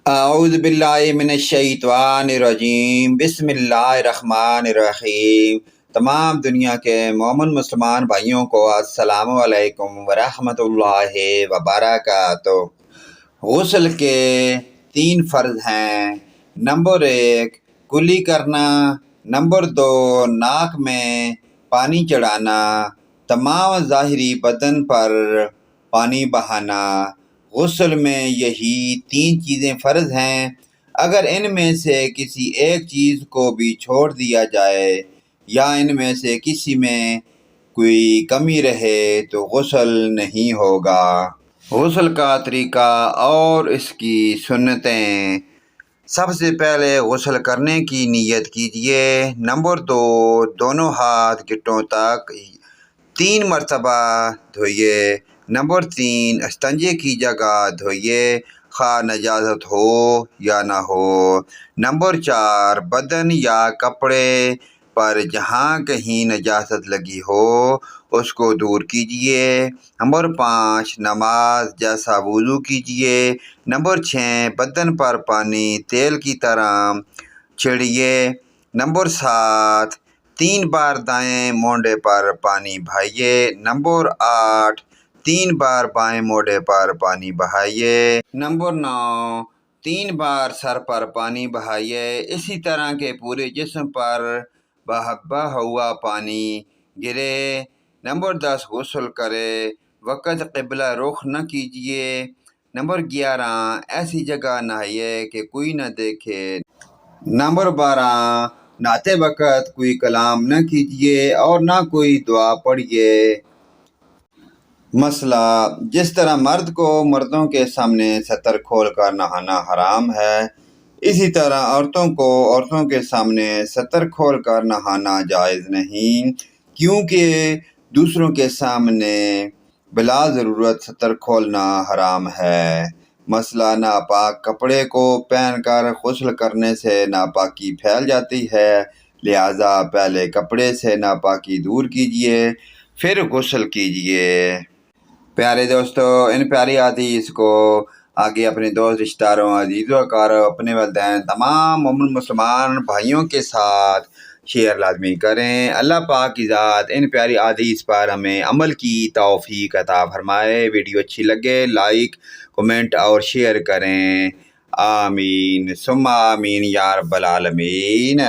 اعوذ باللہ من الشیطان الرجیم، بسم اللہ الرحمن الرحیم۔ تمام دنیا کے مومن مسلمان بھائیوں کو السلام علیکم ورحمۃ اللہ وبرکاتہ۔ غسل کے 3 فرض ہیں۔ نمبر 1 کلی کرنا، نمبر 2 ناک میں پانی چڑھانا، تمام ظاہری بدن پر پانی بہانا۔ غسل میں یہی 3 چیزیں فرض ہیں۔ اگر ان میں سے کسی ایک چیز کو بھی چھوڑ دیا جائے یا ان میں سے کسی میں کوئی کمی رہے تو غسل نہیں ہوگا۔ غسل کا طریقہ اور اس کی سنتیں۔ سب سے پہلے غسل کرنے کی نیت کیجیے۔ نمبر 2 دونوں ہاتھ گھٹنوں تک 3 مرتبہ دھوئیے۔ نمبر 3 استنجے کی جگہ دھوئیے، خواہ نجاست ہو یا نہ ہو۔ نمبر 4 بدن یا کپڑے پر جہاں کہیں نجاست لگی ہو اس کو دور کیجیے۔ نمبر 5 نماز جیسا وضو کیجیے۔ نمبر 6 بدن پر پانی تیل کی طرح چھڑکیے۔ نمبر 7 3 بار دائیں مونڈے پر پانی بہائیے۔ نمبر 8 3 بار بائیں موڈے پر پانی بہائیے۔ نمبر 9 3 بار سر پر پانی بہائیے۔ اسی طرح کے پورے جسم پر بہا ہوا پانی گرے۔ نمبر 10 غسل کرے وقت قبلہ رخ نہ کیجیے۔ نمبر 11 ایسی جگہ نہائیے کہ کوئی نہ دیکھے۔ نمبر 12 نہاتے وقت کوئی کلام نہ کیجیے اور نہ کوئی دعا پڑھیے۔ مسئلہ: جس طرح مرد کو مردوں کے سامنے ستر کھول کر نہانا حرام ہے، اسی طرح عورتوں کو عورتوں کے سامنے ستر کھول کر نہانا جائز نہیں، کیونکہ دوسروں کے سامنے بلا ضرورت ستر کھولنا حرام ہے۔ مسئلہ: ناپاک کپڑے کو پہن کر غسل کرنے سے ناپاکی پھیل جاتی ہے، لہذا پہلے کپڑے سے ناپاکی دور کیجیے پھر غسل کیجیے۔ پیارے دوستو، ان پیاری حدیث کو آگے اپنے دوست رشتہ داروں، عزیزوں، اقارب، اپنے والدین، تمام مومن مسلمان بھائیوں کے ساتھ شیئر لازمی کریں۔ اللہ پاک کی ذات ان پیاری حدیث پر ہمیں عمل کی توفیق عطا فرمائے۔ ویڈیو اچھی لگے لائک، کمنٹ اور شیئر کریں۔ آمین ثم آمین یا رب العالمین۔